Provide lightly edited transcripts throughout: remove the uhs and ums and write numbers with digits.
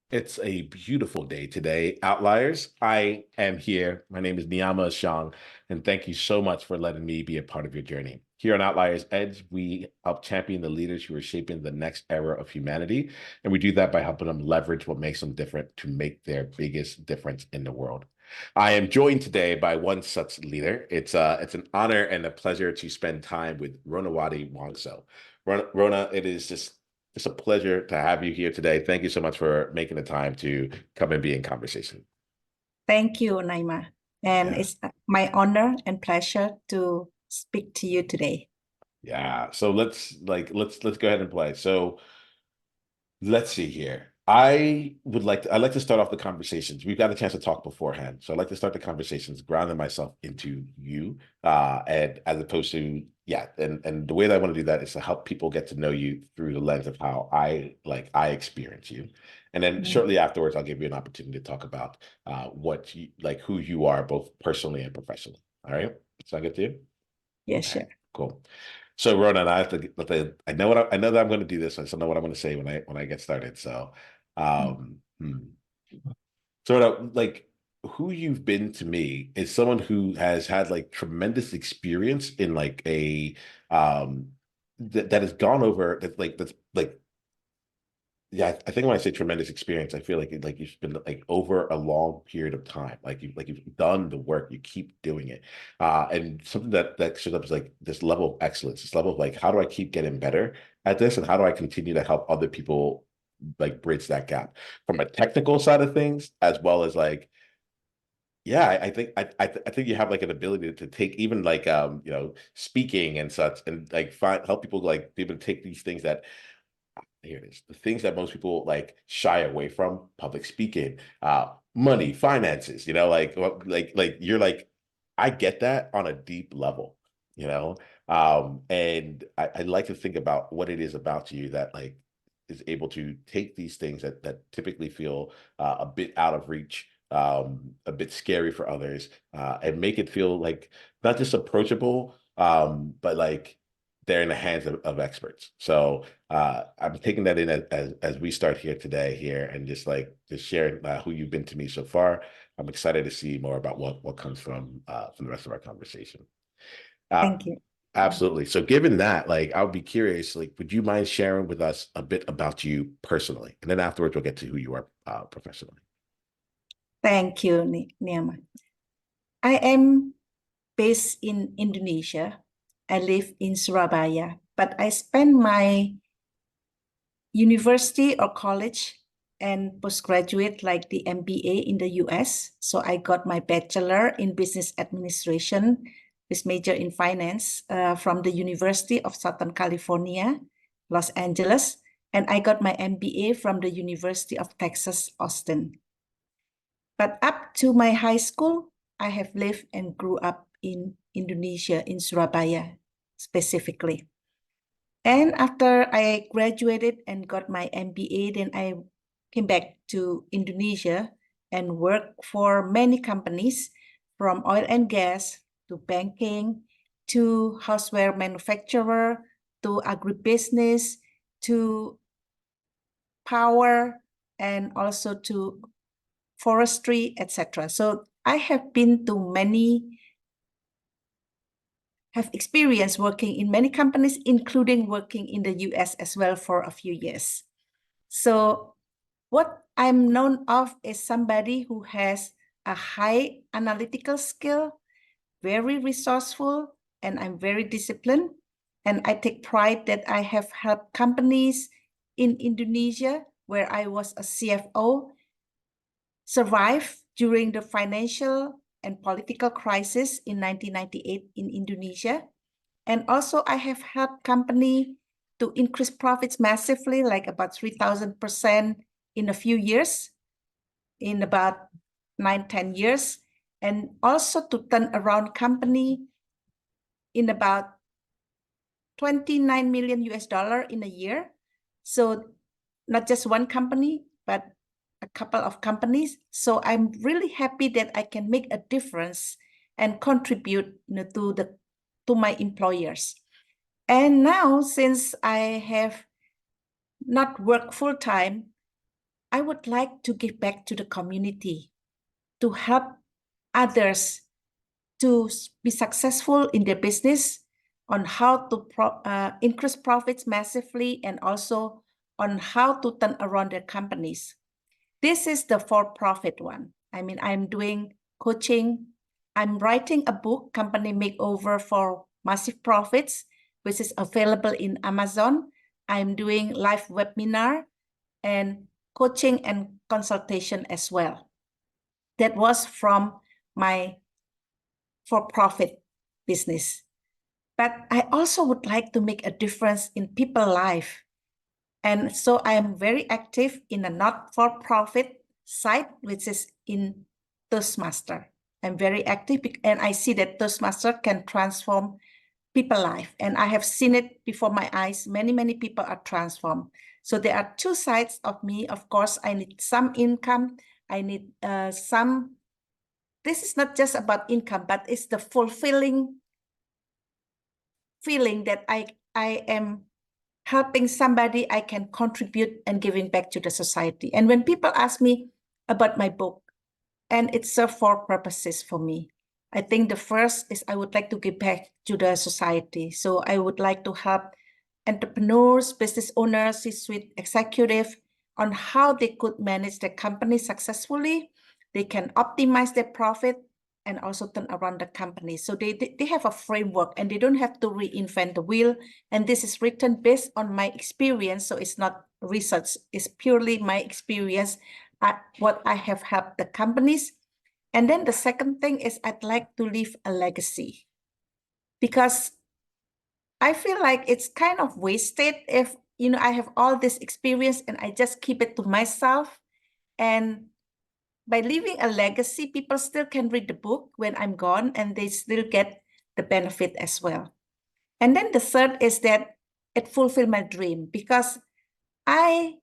It's a beautiful day today. Outliers, I am here. My name is Niiamah Ashong, and thank you so much for letting me be a part of your journey. Here on Outliers Edge, we help champion the leaders who are shaping the next era of humanity, and we do that by helping them leverage what makes them different to make their biggest difference in the world. I am joined today by one such leader. It's an honor and a pleasure to spend time with Ronawati Wongso. Rona, it is just it's a pleasure to have you here today. Thank you so much for making the time to come and be in conversation. Thank you, Naima. And Yeah. it's my honor and pleasure to speak to you today. Yeah. So let's go ahead and play. So let's see here. I'd like to start off the conversations. We've got a chance to talk beforehand. So I'd like to start the conversations grounding myself into you, and as opposed to, yeah, and the way that I want to do that is to help people get to know you through the lens of how I experience you. And then Mm. shortly afterwards, I'll give you an opportunity to talk about what you like, who you are, both personally and professionally. All right. Sound good to you? Yeah, All right, sure. cool. So Ronan, I know I know that I'm going to do this. I just don't know what I'm going to say when I get started. So, Mm. um, hmm. Sort of like who you've been to me is someone who has had like tremendous experience in like a that has gone over that's like yeah, I think when I say tremendous experience, I feel like you've been like over a long period of time. You've done the work, you keep doing it. And something that shows up is like this level of excellence, this level of like, how do I keep getting better at this? And how do I continue to help other people like bridge that gap from a technical side of things, as well as like, yeah, I think you have like an ability to take even like speaking and such and like find help people like be able to take these things that here it is. The things that most people like shy away from: public speaking, money, finances, you're like, I get that on a deep level, you know? And I like to think about what it is about you that like is able to take these things that typically feel a bit out of reach, a bit scary for others, and make it feel like not just approachable, but like they're in the hands of experts. So I'm taking that in as we start here today here and just sharing who you've been to me so far. I'm excited to see more about what comes from the rest of our conversation. Uh, Thank you. Mm. Absolutely. So given that, like, I would be curious, like, would you mind sharing with us a bit about you personally? And then afterwards, we'll get to who you are professionally. Thank you, Niama. I am based in Indonesia. I live in Surabaya, but I spend my university or college and postgraduate like the MBA in the US. So I got my bachelor in business administration with major in finance from the University of Southern California, Los Angeles. And I got my MBA from the University of Texas, Austin. But up to my high school, I have lived and grew up in Indonesia, in Surabaya specifically. And after I graduated and got my MBA, then I came back to Indonesia and worked for many companies from oil and gas to banking to houseware manufacturer to agribusiness to power and also to forestry, etc. So I have been to many have experience working in many companies, including working in the US as well for a few years. So what I'm known of is somebody who has a high analytical skill, very resourceful, and I'm very disciplined. And I take pride that I have helped companies in Indonesia, where I was a CFO, survive during the financial and political crisis in 1998 in Indonesia. And also I have helped company to increase profits massively, like about 3,000% in a few years, in about 9, 10 years. And also to turn around company in about 29 million US dollar in a year. So not just one company, but a couple of companies. So I'm really happy that I can make a difference and contribute to my employers. And now, since I have not worked full time, I would like to give back to the community, to help others to be successful in their business, on how to increase profits massively, and also on how to turn around their companies. This is the for-profit one. I mean, I'm doing coaching. I'm writing a book, Company Makeover for Massive Profits, which is available in Amazon. I'm doing live webinar and coaching and consultation as well. That was from my for-profit business. But I also would like to make a difference in people's life. And so I am very active in a not-for-profit side, which is in Toastmaster. I'm very active and I see that Toastmaster can transform people's life. And I have seen it before my eyes. Many, many people are transformed. So there are two sides of me. Of course, I need some income. I need some. This is not just about income, but it's the fulfilling feeling that I am helping somebody, I can contribute and giving back to the society. And when people ask me about my book, and it serves four purposes for me. I think the first is I would like to give back to the society. So I would like to help entrepreneurs, business owners, C-suite executive on how they could manage their company successfully. They can optimize their profit and also turn around the company. So they have a framework and they don't have to reinvent the wheel. And this is written based on my experience. So it's not research, it's purely my experience, what I have helped the companies. And then the second thing is I'd like to leave a legacy, because I feel like it's kind of wasted if, I have all this experience and I just keep it to myself. And by leaving a legacy, people still can read the book when I'm gone and they still get the benefit as well. And then the third is that it fulfilled my dream, because I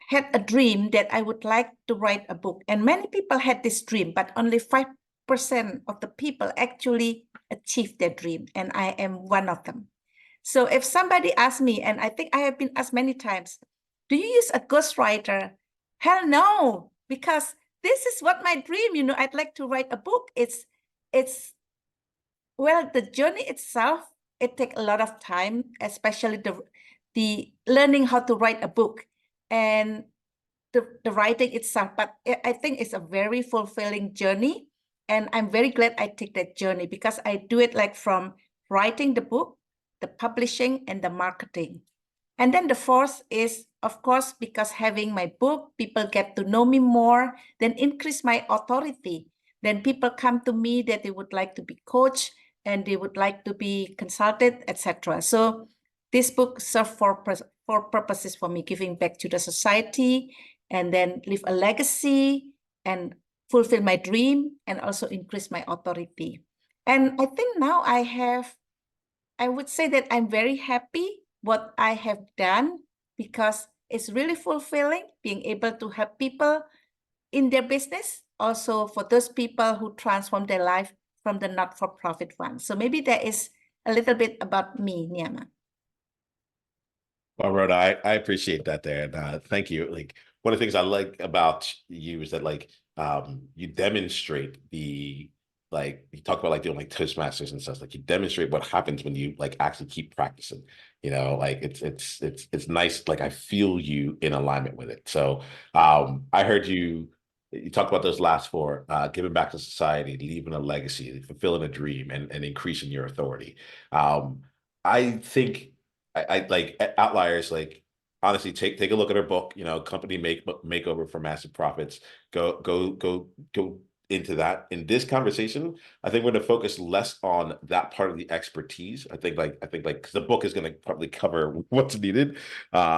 had a dream that I would like to write a book. And many people had this dream, but only 5% of the people actually achieved their dream. And I am one of them. So if somebody asks me, and I think I have been asked many times, do you use a ghostwriter? Hell no, because this is what my dream, I'd like to write a book. Well, the journey itself, it takes a lot of time, especially the learning how to write a book and the writing itself. But I think it's a very fulfilling journey. And I'm very glad I take that journey, because I do it like from writing the book, the publishing, and the marketing. And then the fourth is, of course, because having my book, people get to know me more, then increase my authority. Then people come to me that they would like to be coached and they would like to be consulted, etc. So this book serves four purposes for me: giving back to the society, and then leave a legacy, and fulfill my dream, and also increase my authority. And I think now I would say that I'm very happy what I have done, because it's really fulfilling being able to help people in their business, also for those people who transform their life from the not-for-profit one. So maybe that is a little bit about me, Niiamah. Well, Rhoda, I appreciate that there. And thank you. Like, one of the things I like about you is that you demonstrate you talk about like doing like Toastmasters and stuff. Like, you demonstrate what happens when you like actually keep practicing. Like it's nice. Like, I feel you in alignment with it. So I heard you talk about those last four: giving back to society, leaving a legacy, fulfilling a dream, and increasing your authority. I think I like Outliers. Like, honestly, take a look at her book. Company Makeover for Massive Profits. Go into that. In this conversation, I think we're going to focus less on that part of the expertise. I think 'cause the book is going to probably cover what's needed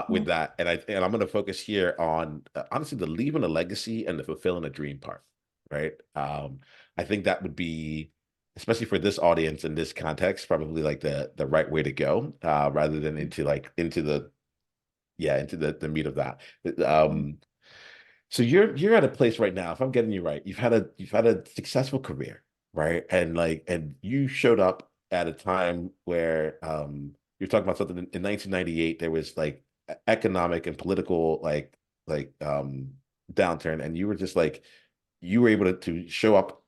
with that, and I'm going to focus here on honestly the leaving a legacy and the fulfilling a dream part. Right. I think that would be, especially for this audience in this context, probably like the right way to go, rather than into the meat of that. Um, so you're at a place right now, if I'm getting you right, you've had a successful career, right? And you showed up at a time where you're talking about something in 1998, there was like economic and political downturn, and you were just like you were able to show up,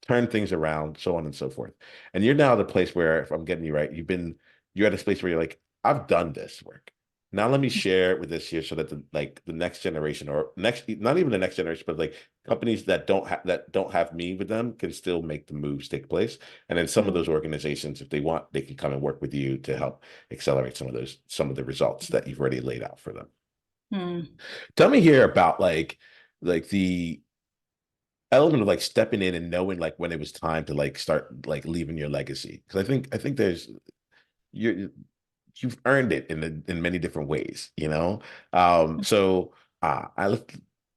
turn things around, so on and so forth. And you're now at a place where, if I'm getting you right, you're at a place where you're like, I've done this work. Now let me share it with this here so that the next generation, or next, not even the next generation, but like companies that don't have me with them can still make the moves take place. And then some of Mm, those organizations, if they want, they can come and work with you to help accelerate some of the results that you've already laid out for them. mm. Tell me here about like the element of like stepping in and knowing like when it was time to like start like leaving your legacy, because I think there's you you've earned it in many different ways, you know. So I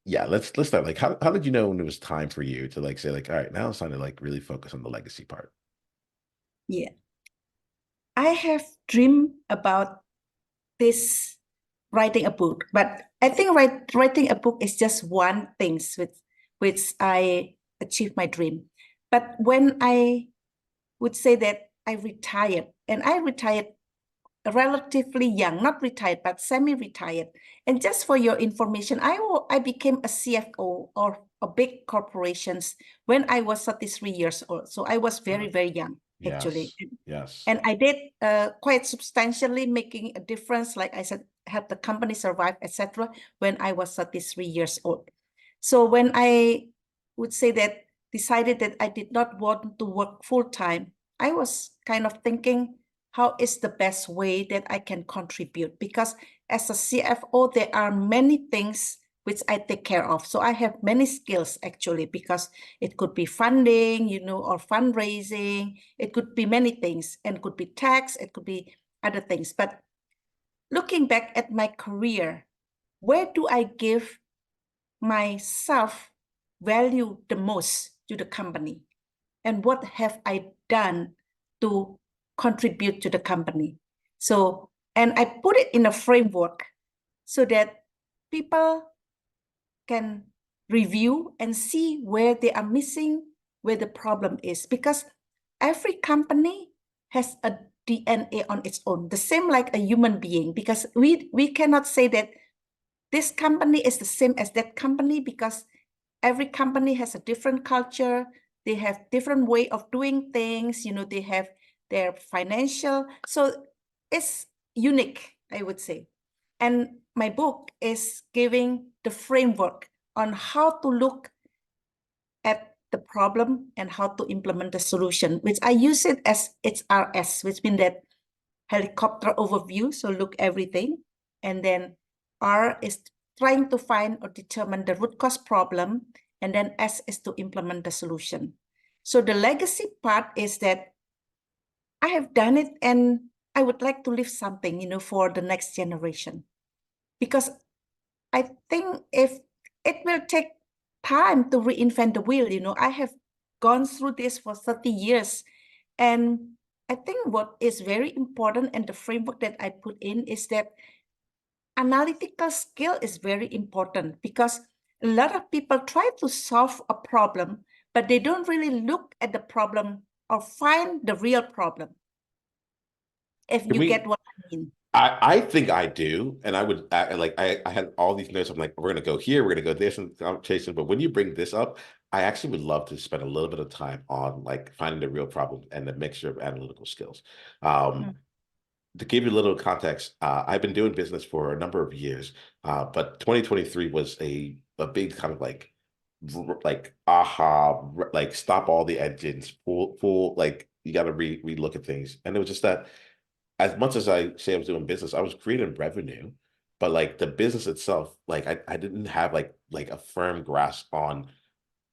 yeah, let's start. Like, how did you know when it was time for you to like say like, all right, now it's time to like really focus on the legacy part? Yeah, I have dreamed about this writing a book, but I think writing a book is just one thing with which I achieved my dream. But when I would say that I retired, and I retired relatively young, not retired, but semi-retired. And just for your information, I became a CFO or a big corporations when I was 33 years old. So I was very, Uh, very young, actually. yes, yes. And I did quite substantially making a difference, like I said, help the company survive, etc. when I was 33 years old. So when I would say that decided that I did not want to work full time, I was kind of thinking, how is the best way that I can contribute? Because as a CFO, there are many things which I take care of. So I have many skills actually, because it could be funding, or fundraising. It could be many things, and could be tax, it could be other things. But looking back at my career, where do I give myself value the most to the company? And what have I done to contribute to the company? So, and I put it in a framework so that people can review and see where they are missing, where the problem is. Because every company has a DNA on its own, the same like a human being, because we cannot say that this company is the same as that company, because every company has a different culture. They have different way of doing things. They have their financial. So it's unique, I would say. And my book is giving the framework on how to look at the problem and how to implement the solution, which I use it as H.R.S, which means that helicopter overview, so look everything. And then R is trying to find or determine the root cause problem. And then S is to implement the solution. So the legacy part is that I have done it, and I would like to leave something, for the next generation. Because I think if it will take time to reinvent the wheel, I have gone through this for 30 years. And I think what is very important, and the framework that I put in, is that analytical skill is very important, because a lot of people try to solve a problem, but they don't really look at the problem or find the real problem, if Can you we get what I mean. I think I do, and I would I had all these notes. I'm like, we're gonna go here, we're gonna go this in the conversation. But when you bring this up, I actually would love to spend a little bit of time on like finding the real problem and the mixture of analytical skills. Um, Mm. to give you a little context, I've been doing business for a number of years, but 2023 was a big kind of like aha, like stop all the engines, full like you got to re-look at things, and it was just that as much as I say I was doing business, I was creating revenue, but like the business itself, like I didn't have like a firm grasp on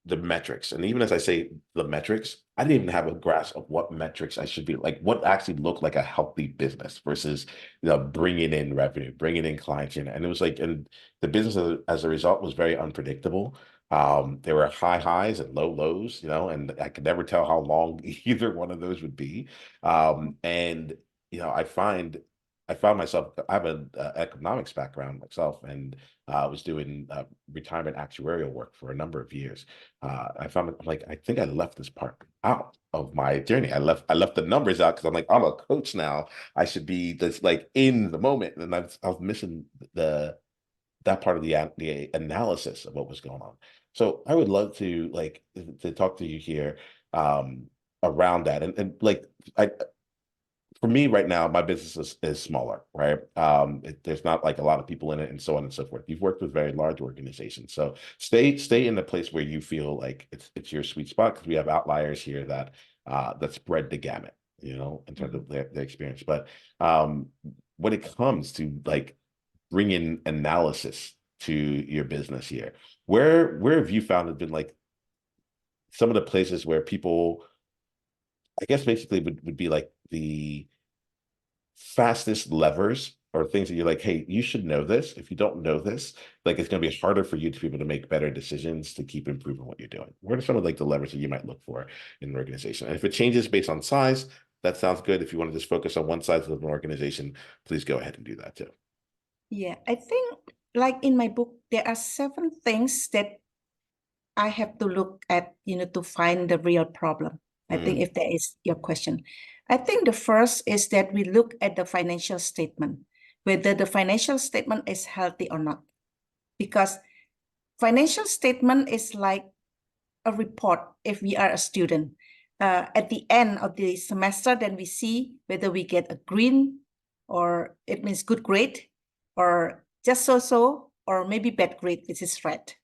the metrics. And even as I say the metrics, I didn't even have a grasp of what metrics I should be like, what actually looked like a healthy business versus, bringing in revenue, bringing in clients in. And it was like, and the business as a result was very unpredictable. There were high highs and low lows, and I could never tell how long either one of those would be. And, I found myself, I have an economics background myself, and I was doing retirement actuarial work for a number of years. I found it, I'm like, I think I left this part out of my journey. I left the numbers out because I'm like, I'm a coach now. I should be just like in the moment. And I was missing the that part of the analysis of what was going on. So I would love to like to talk to you here around that. And like I for me right now, my business is smaller, right? There's not like a lot of people in it and so on and so forth. You've worked with very large organizations. So stay in the place where you feel like it's your sweet spot, because we have outliers here that spread the gamut, in terms of their experience. But when it comes to like bringing analysis to your business here, where have you found have been like some of the places where people, I guess basically would be like the fastest levers or things that you're like, hey, you should know this. If you don't know this, like it's going to be harder for you to be able to make better decisions to keep improving what you're doing. What are some of like the levers that you might look for in an organization? And if it changes based on size, that sounds good. If you want to just focus on one size of an organization, please go ahead and do that too. Yeah, I think like in my book, there are 7 things that I have to look at, to find the real problem. I think if that is your question. I think the first is that we look at the financial statement, whether the financial statement is healthy or not. Because financial statement is like a report if we are a student. At the end of the semester, then we see whether we get a green, or it means good grade, or just so, or maybe bad grade, which is red.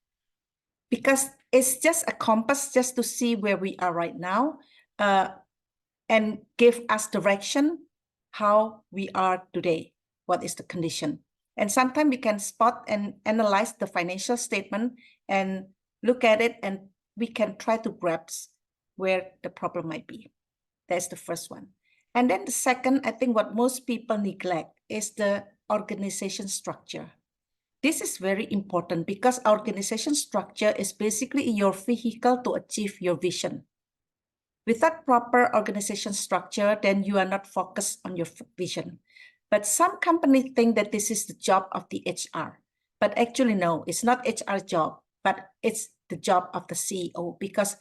Because it's just a compass just to see where we are right now, and give us direction how we are today, what is the condition. And sometimes we can spot and analyze the financial statement and look at it, and we can try to grasp where the problem might be. That's the first one. And then the second, I think what most people neglect is the organization structure. This is very important because organization structure is basically your vehicle to achieve your vision. Without proper organization structure, then you are not focused on your vision. But some companies think that this is the job of the HR. But actually, no, it's not HR job, but it's the job of the CEO, because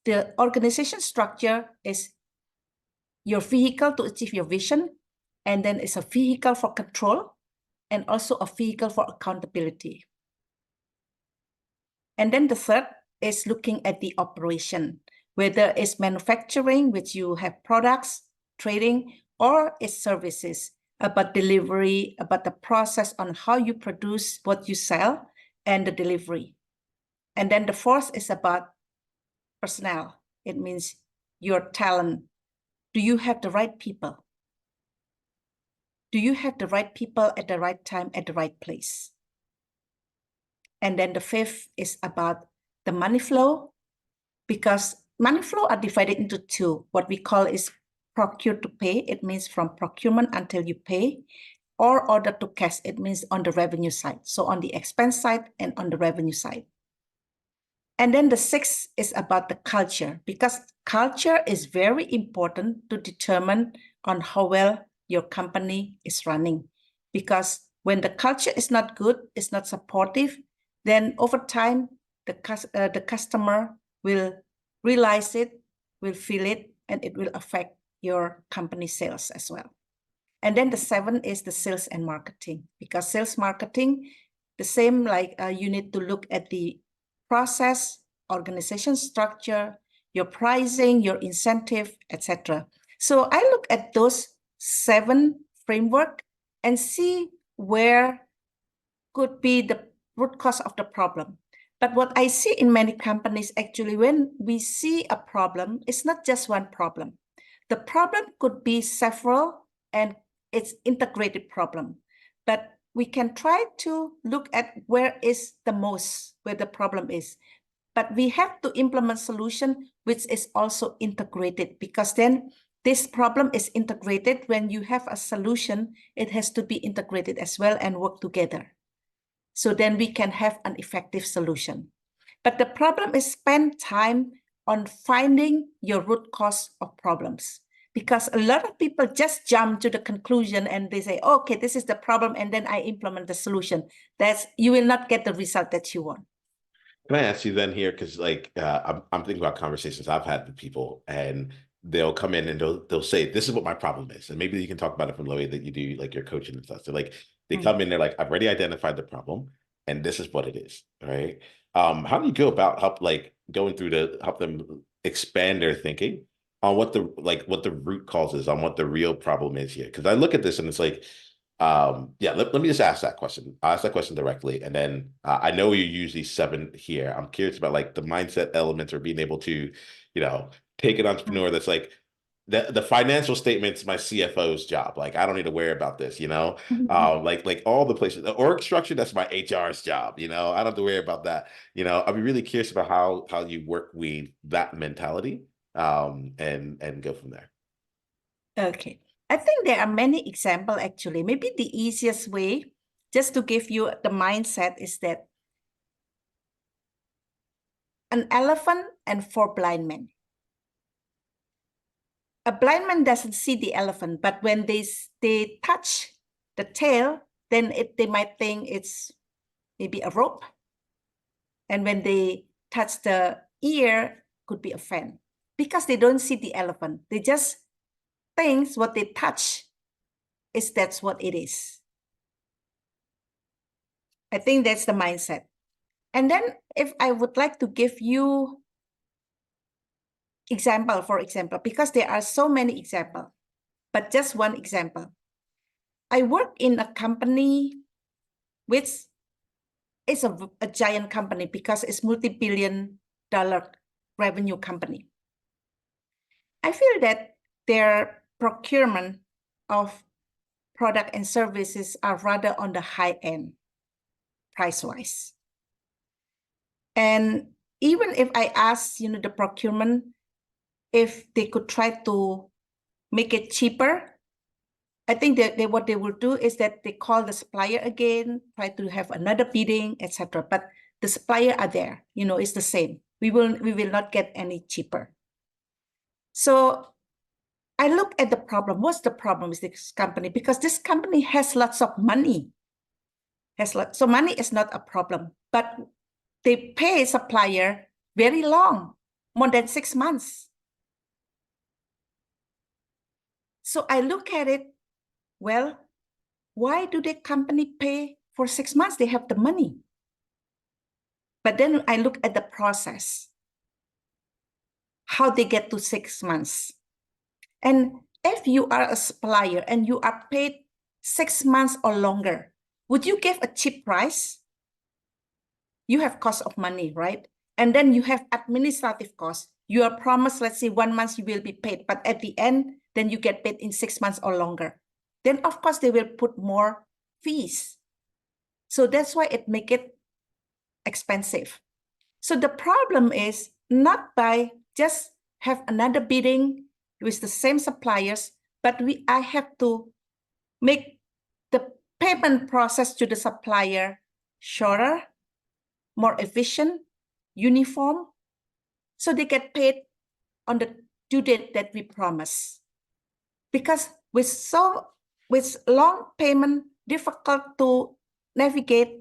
the organization structure is your vehicle to achieve your vision, and then it's a vehicle for control, and also a vehicle for accountability. And then the third is looking at the operation, whether it's manufacturing, which you have products, trading, or it's services, about delivery, about the process on how you produce what you sell, and the delivery. And then the fourth is about personnel. It means your talent. Do you have the right people? Do you have the right people at the right time, at the right place? And then the fifth is about the money flow, because money flow are divided into two. What we call is procure to pay. It means from procurement until you pay, or order to cash. It means on the revenue side. So on the expense side and on the revenue side. And then the sixth is about the culture, because culture is very important to determine on how well your company is running. Because when the culture is not good, it's not supportive, then over time, the customer will realize it, will feel it, and it will affect your company sales as well. And then the seven is the sales and marketing, because sales marketing, the same like you need to look at the process, organization structure, your pricing, your incentive, etc. So I look at those 7 framework and see where could be the root cause of the problem. But what I see in many companies, actually, when we see a problem, it's not just one problem. The problem could be several, and it's integrated problem. But we can try to look at where the problem is. But we have to implement solution which is also integrated, because then this problem is integrated. When you have a solution, it has to be integrated as well and work together. So then we can have an effective solution. But the problem is spend time on finding your root cause of problems, because a lot of people just jump to the conclusion and they say, okay, this is the problem, and then I implement the solution. You will not get the result that you want. Can I ask you then here, because like I'm thinking about conversations I've had with people, and they'll come in and they'll say, this is what my problem is. And maybe you can talk about it from the way that you do like your coaching and stuff. So like, They come in, they're like, I've already identified the problem, and this is what it is, right? How do you go about going through to help them expand their thinking on what the root causes, on what the real problem is here? Because I look at this and it's like, yeah, let me just ask that question. I'll ask that question directly, and then I know you use these seven here. I'm curious about like the mindset elements or being able to, take an entrepreneur that's like the financial statement's my CFO's job. Like I don't need to worry about this, like all the places, the org structure, that's my HR's job. I don't have to worry about that. I'd be really curious about how you work with that mentality, and go from there. Okay. I think there are many examples actually. Maybe the easiest way, just to give you the mindset, is that an elephant and four blind men. A blind man doesn't see the elephant, but when they touch the tail, then they might think it's maybe a rope. And when they touch the ear, could be a fan, because they don't see the elephant. They just think what they touch that's what it is. I think that's the mindset. And then if I would like to give you example, for example, because there are so many examples, but just one example. I work in a company which is a giant company because it's multi-billion-dollar revenue company. I feel that their procurement of product and services are rather on the high end, price-wise. And even if I ask, the procurement, if they could try to make it cheaper, I think that what they will do is that they call the supplier again, try to have another bidding, etc. But the supplier are there, it's the same. We will not get any cheaper. So I look at the problem. What's the problem with this company? Because this company has lots of money. So money is not a problem, but they pay supplier very long, more than 6 months. So I look at it, well, why do the company pay for 6 months? They have the money. But then I look at the process, how they get to 6 months. And if you are a supplier and you are paid 6 months or longer, would you give a cheap price? You have cost of money, right? And then you have administrative costs. You are promised, let's say 1 month you will be paid, but at the end, then you get paid in 6 months or longer. Then of course they will put more fees. So that's why it make it expensive. So the problem is not by just have another bidding with the same suppliers, but I have to make the payment process to the supplier shorter, more efficient, uniform, so they get paid on the due date that we promise. Because with long payment, difficult to navigate,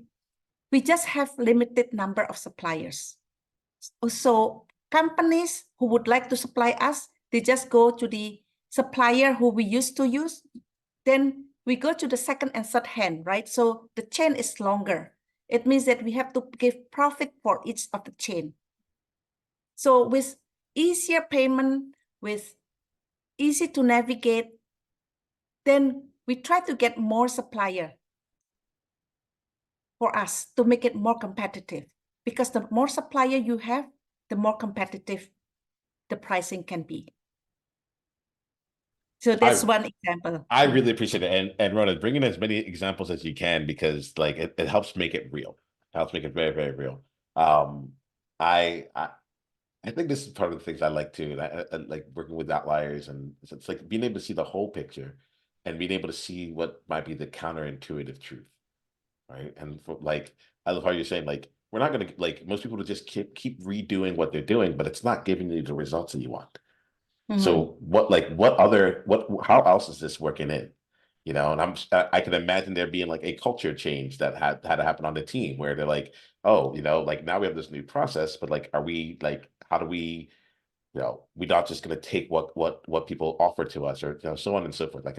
we just have limited number of suppliers. So companies who would like to supply us, they just go to the supplier who we used to use. Then we go to the second and third hand, right? So the chain is longer. It means that we have to give profit for each of the chain. So with easier payment, with easy to navigate, then we try to get more supplier for us to make it more competitive. Because the more supplier you have, the more competitive the pricing can be. So that's one example. I really appreciate it. And Rona, bring in as many examples as you can, because like it helps make it real. It helps make it very, very real. I I think this is part of the things I like too. And I like working with outliers, and it's like being able to see the whole picture and being able to see what might be the counterintuitive truth, right? And for, like, I love how you're saying, like, we're not gonna, like, most people will just keep redoing what they're doing, but it's not giving you the results that you want. So how else is this working in? And I can imagine there being like a culture change that had to happen on the team, where they're like, oh, like now we have this new process, but like, are we like, how do we we're not just going to take what people offer to us, or so on and so forth. I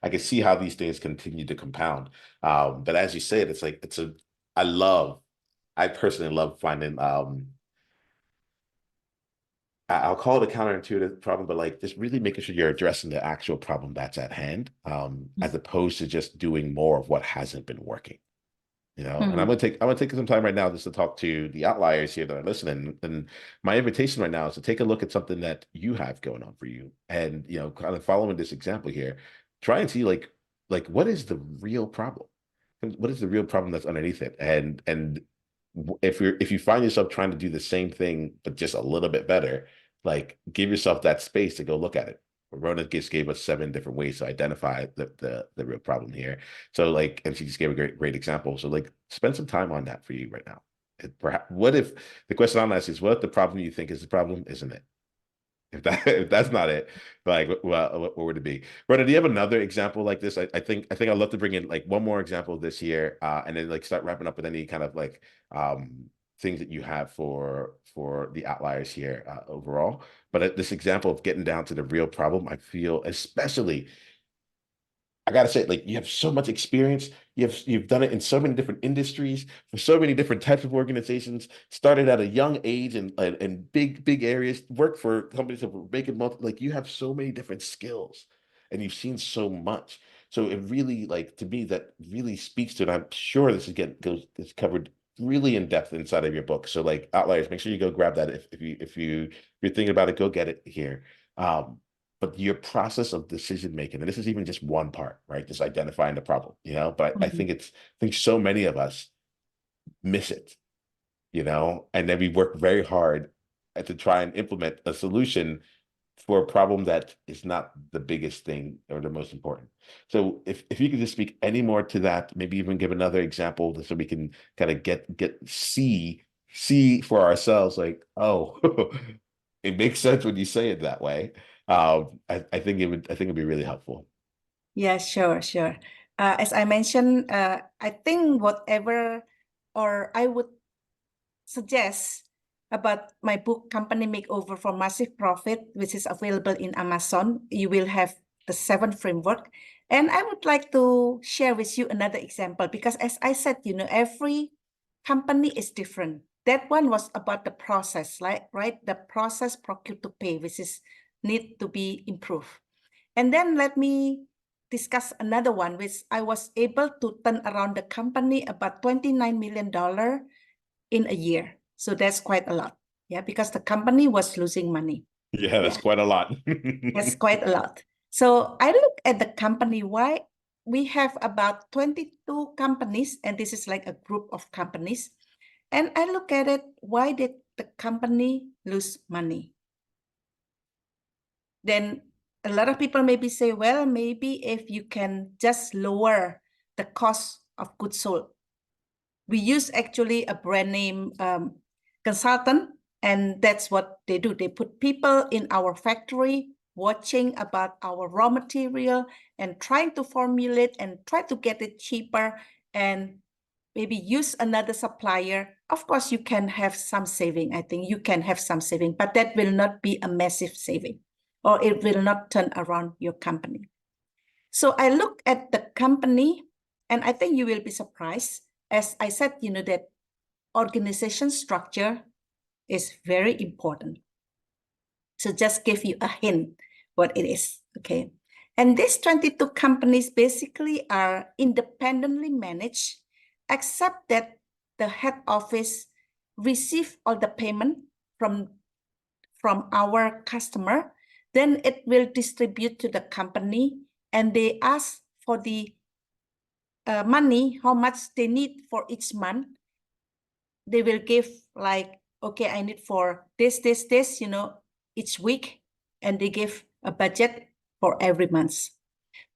can see how these things continue to compound. But as you said, it's like I personally love finding I'll call it a counterintuitive problem, but like just really making sure you're addressing the actual problem that's at hand, as opposed to just doing more of what hasn't been working. And I'm gonna take some time right now just to talk to the outliers here that are listening. And my invitation right now is to take a look at something that you have going on for you, and kind of following this example here, try and see like what is the real problem? What is the real problem that's underneath it? And if you find yourself trying to do the same thing but just a little bit better, like give yourself that space to go look at it. Rona just gave us 7 different ways to identify the real problem here. So like, and she just gave a great example. So like, spend some time on that for you right now. Perhaps, what if the question I'm asking is, what if the problem you think is the problem isn't it? If that's not it, like, well, what would it be? Rona, do you have another example like this? I think I'd love to bring in like one more example this year, and then like start wrapping up with any kind of like things that you have for the outliers here overall. But this example of getting down to the real problem, I feel especially, I gotta say, like, you have so much experience. You've done it in so many different industries for so many different types of organizations. Started at a young age and big areas. Worked for companies that were making like you have so many different skills, and you've seen so much. So it really, like, to me, that really speaks to it. I'm sure this is covered really in depth inside of your book. So like, Outliers, make sure you go grab that if you're thinking about it, go get it here. But your process of decision making, and this is even just one part, right? Just identifying the problem, But I think so many of us miss it, and then we work very hard to try and implement a solution for a problem that is not the biggest thing or the most important. So if you could just speak any more to that, maybe even give another example so we can kind of see for ourselves, like, oh, it makes sense when you say it that way. I think it'd be really helpful. Yeah, sure. As I mentioned, I think whatever, or I would suggest about my book, Company Makeover for Massive Profit, which is available in Amazon. You will have the 7 framework. And I would like to share with you another example, because as I said, every company is different. That one was about the process, right? The process procure to pay, which is need to be improved. And then let me discuss another one, which I was able to turn around the company about $29 million in a year. So that's quite a lot. Yeah, because the company was losing money. Yeah, that's quite a lot. That's quite a lot. So I look at the company, why we have about 22 companies, and this is like a group of companies. And I look at it, why did the company lose money? Then a lot of people maybe say, well, maybe if you can just lower the cost of goods sold. We use actually a brand name consultant, and that's what they do. They put people in our factory watching about our raw material and trying to formulate and try to get it cheaper, and maybe use another supplier. Of course, you can have some saving. I think you can have some saving, but that will not be a massive saving, or it will not turn around your company. So I look at the company, and I think you will be surprised. As I said, that organization structure is very important. So just give you a hint what it is, okay? And these 22 companies basically are independently managed, except that the head office receive all the payment from our customer, then it will distribute to the company, and they ask for the money, how much they need for each month. They will give like, okay, I need for this, each week, and they give a budget for every month.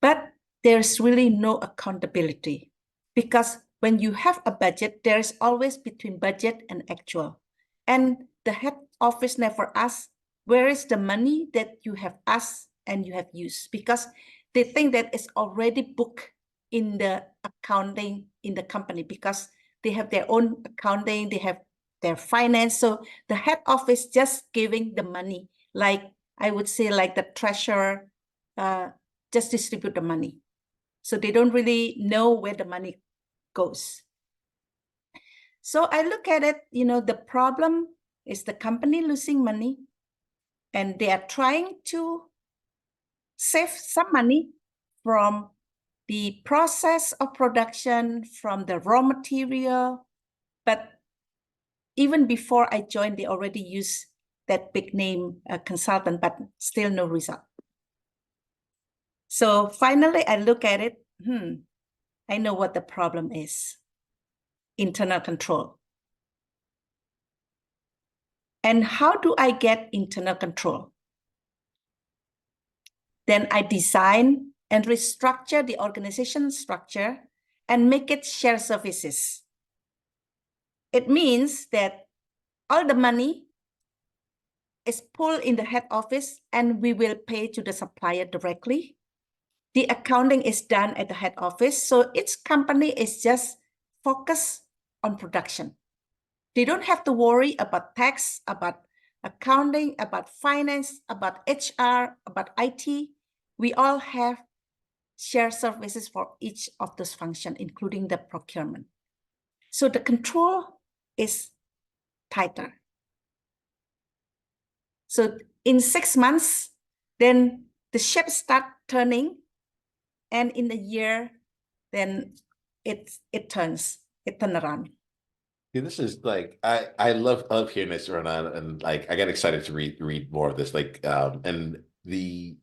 But there's really no accountability, because when you have a budget, there's always between budget and actual. And the head office never asks, where is the money that you have asked and you have used? Because they think that it's already booked in the accounting in the company, because they have their own accounting, they have their finance. So the head office just giving the money like I would say like the treasurer just distribute the money. So they don't really know where the money goes. So I look at it, the problem is the company losing money and they are trying to save some money from the process of production, from the raw material. But even before I joined, they already used that big name consultant, but still no result. So finally, I look at it, I know what the problem is. Internal control. And how do I get internal control? Then I design and restructure the organization structure and make it shared services. It means that all the money is pulled in the head office and we will pay to the supplier directly. The accounting is done at the head office. So each company is just focused on production. They don't have to worry about tax, about accounting, about finance, about HR, about IT. We all have shared services for each of those functions, including the procurement. So the control is tighter. So in 6 months, then the ship start turning, and in a year, then it turns around. Yeah, this is like I love hearing this, Ronan, and like I get excited to read more of this. Like and the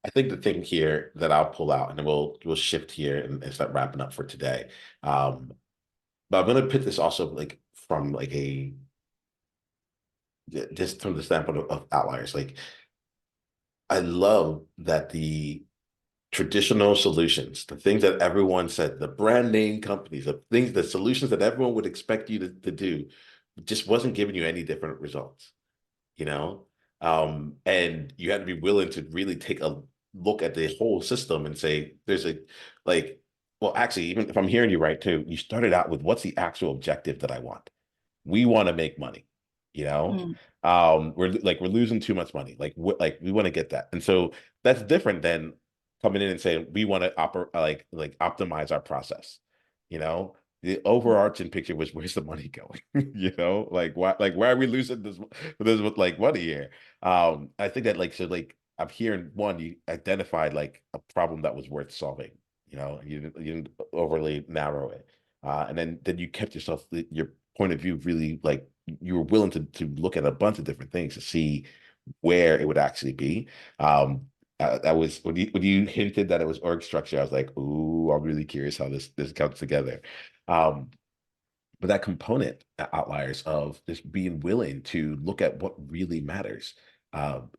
I think the thing here that I'll pull out, and then we'll shift here and start wrapping up for today. But I'm gonna put this also like from like a just from the standpoint of outliers. Like I love that the traditional solutions, the things that everyone said, the brand name companies, the solutions that everyone would expect you to do, just wasn't giving you any different results, you know? And you had to be willing to really take a look at the whole system and say, there's a, like, well, actually, even if I'm hearing you right too, you started out with what's the actual objective that I want? We want to make money, you know? We're losing too much money. Like we want to get that. And so that's different than coming in and saying we want to like optimize our process. You know, the overarching picture was where's the money going? You know, why are we losing this like money here? I think that like I'm hearing one, you identified like a problem that was worth solving. You know, you didn't overly narrow it. And then you kept your point of view really like you were willing to look at a bunch of different things to see where it would actually be. That was when you hinted that it was org structure. I was like, ooh, I'm really curious how this comes together. Um, but that component outliers of just being willing to look at what really matters,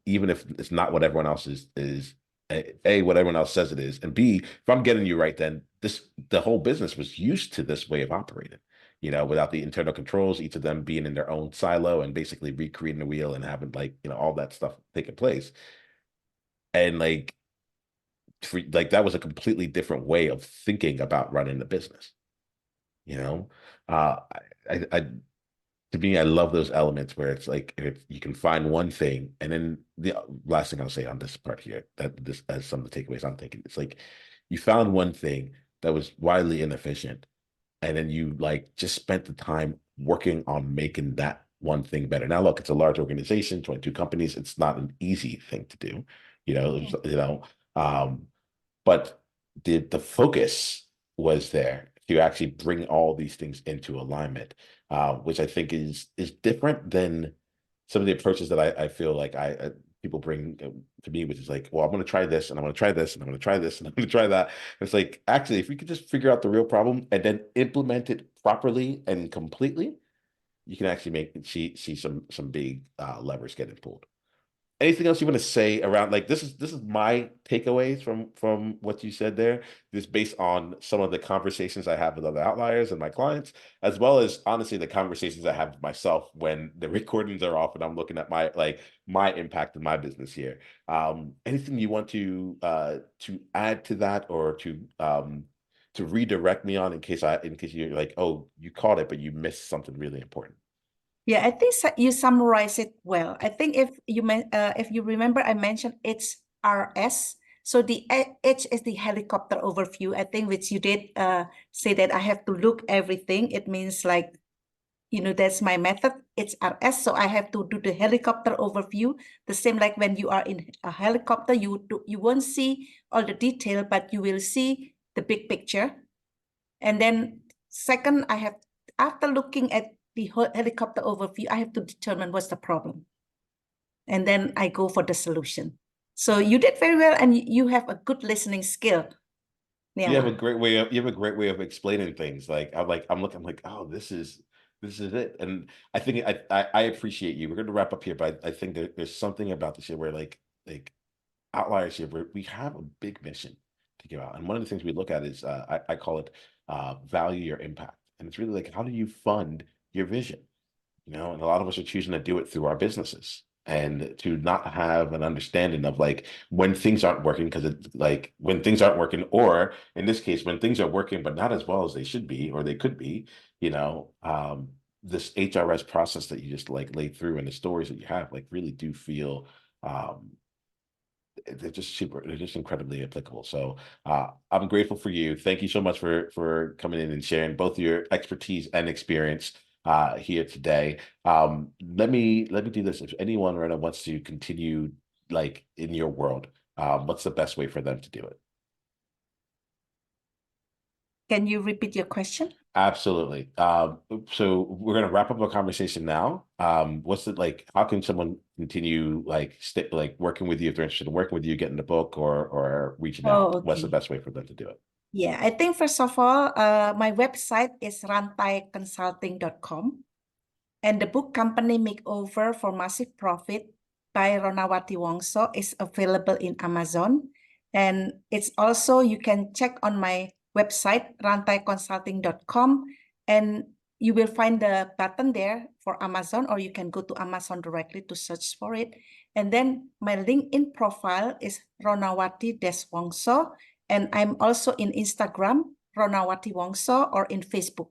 even if it's not what everyone else is a what everyone else says it is, and B, if I'm getting you right, then the whole business was used to this way of operating. You know, without the internal controls, each of them being in their own silo and basically recreating the wheel and having like all that stuff taking place, and like that was a completely different way of thinking about running the business. You know, I to me, I love those elements where it's like if you can find one thing, and then the last thing I'll say on this part here, that this as some of the takeaways I'm thinking, it's like you found one thing that was widely inefficient, and then you like just spent the time working on making that one thing better. Now, look, it's a large organization, 22 companies. It's not an easy thing to do, um, but the focus was there to actually bring all these things into alignment, which I think is different than some of the approaches that I feel like people bring to me, which is like, well, I'm going to try this and I'm going to try this and I'm going to try this and I'm going to try that. It's like, actually, if we could just figure out the real problem and then implement it properly and completely, you can actually see some big levers getting pulled. Anything else you want to say around like this is my takeaways from what you said there, just based on some of the conversations I have with other outliers and my clients, as well as honestly the conversations I have with myself when the recordings are off and I'm looking at my impact in my business here. Anything you want to add to that or to redirect me on in case you're like, oh, you caught it, but you missed something really important. Yeah, I think you summarize it well. I think if you remember, I mentioned H.R.S. So the H is the helicopter overview. I think which you did say that I have to look everything. It means like, that's my method. H.R.S. So I have to do the helicopter overview. The same like when you are in a helicopter, you won't see all the detail, but you will see the big picture. And then second, after looking at the helicopter overview, I have to determine what's the problem. And then I go for the solution. So you did very well, and you have a good listening skill. You have a Niiamah. great way of explaining things. Like I'm like, oh, this is it. And I think I appreciate you. We're going to wrap up here, but I think there's something about this here where like Outliers here, where we have a big mission to give out. And one of the things we look at is I call it value your impact. And it's really like, how do you fund your vision? And a lot of us are choosing to do it through our businesses and to not have an understanding of like when things aren't working, because it's like when things aren't working, or in this case, when things are working, but not as well as they should be, or they could be, this H.R.S process that you just like laid through and the stories that you have like really do feel um, they're just incredibly applicable. So I'm grateful for you. Thank you so much for coming in and sharing both your expertise and experience here today. Let me do this. If anyone right now wants to continue like in your world, what's the best way for them to do it? Can you repeat your question? Absolutely. So we're gonna wrap up our conversation now. What's it like? How can someone continue like working with you if they're interested in working with you, getting the book or reaching out? Oh, What's the okay. best way for them to do it? Yeah, I think first of all, my website is rantaiconsulting.com. And the book Company Makeover for Massive Profit by Ronawati Wongso is available in Amazon. And it's also, you can check on my website, rantaiconsulting.com, and you will find the button there for Amazon, or you can go to Amazon directly to search for it. And then my LinkedIn profile is Ronawati-Wongso. And I'm also in Instagram, Ronawati Wongso, or in Facebook,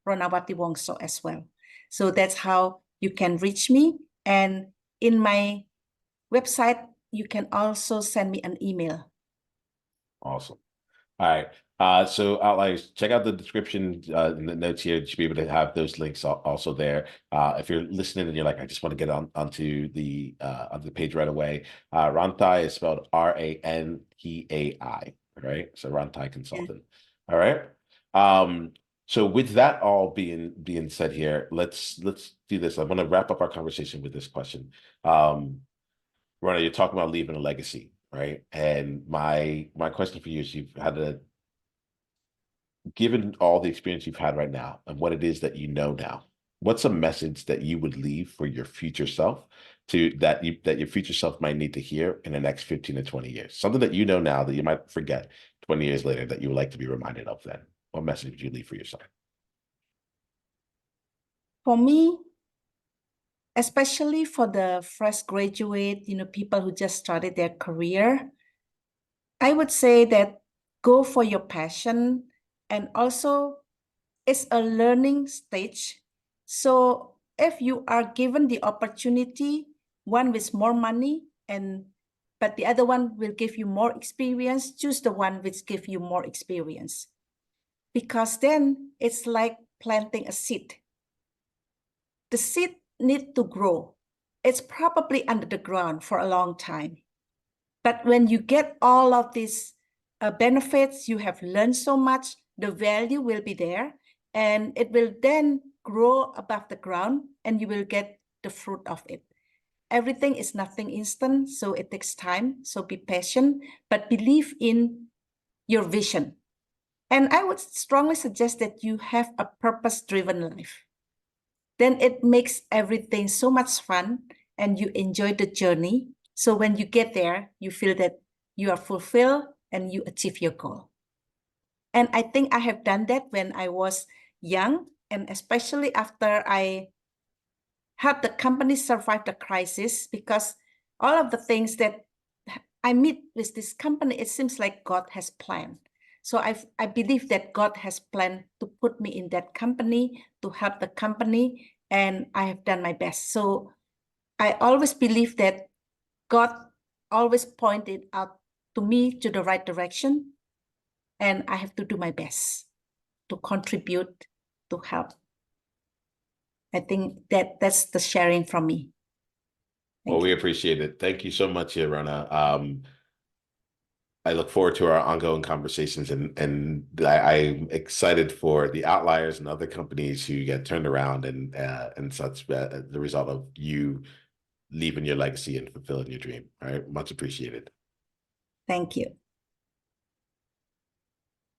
Ronawati Wongso as well. So that's how you can reach me. And in my website, you can also send me an email. Awesome. All right. So Outliers, check out the description in the notes here. You should be able to have those links also there. If you're listening and you're like, I just want to get onto the page right away. Rantai is spelled Rantai. Right. So Rantai Yeah. Consultant. All right. So with that all being said here, let's do this. I want to wrap up our conversation with this question. Rona, you're talking about leaving a legacy, right? And my question for you is, given all the experience you've had right now and what it is that you know now, what's a message that you would leave for your future self that your future self might need to hear in the next 15 to 20 years? Something that you know now that you might forget 20 years later that you would like to be reminded of then. What message would you leave for yourself? For me, especially for the fresh graduate, people who just started their career, I would say that go for your passion, and also it's a learning stage. So if you are given the opportunity, one with more money but the other one will give you more experience, choose the one which give you more experience. Because then it's like planting a seed. The seed need to grow. It's probably under the ground for a long time. But when you get all of these benefits, you have learned so much, the value will be there, and it will then grow above the ground, and you will get the fruit of it. Everything is nothing instant, so it takes time. So be patient, but believe in your vision. And I would strongly suggest that you have a purpose-driven life. Then it makes everything so much fun and you enjoy the journey. So when you get there, you feel that you are fulfilled and you achieve your goal. And I think I have done that when I was young, and especially after I helped the company survive the crisis, because all of the things that I meet with this company, it seems like God has planned. So I believe that God has planned to put me in that company, to help the company. and I have done my best. So I always believe that God always pointed out to me to the right direction, and I have to do my best to contribute, to help. I think that's the sharing from me. Well, Thank we you. appreciate it. Thank you so much, Rona. I look forward to our ongoing conversations, and I'm excited for the Outliers and other companies who get turned around and such, the result of you leaving your legacy and fulfilling your dream. All right, much appreciated. Thank you.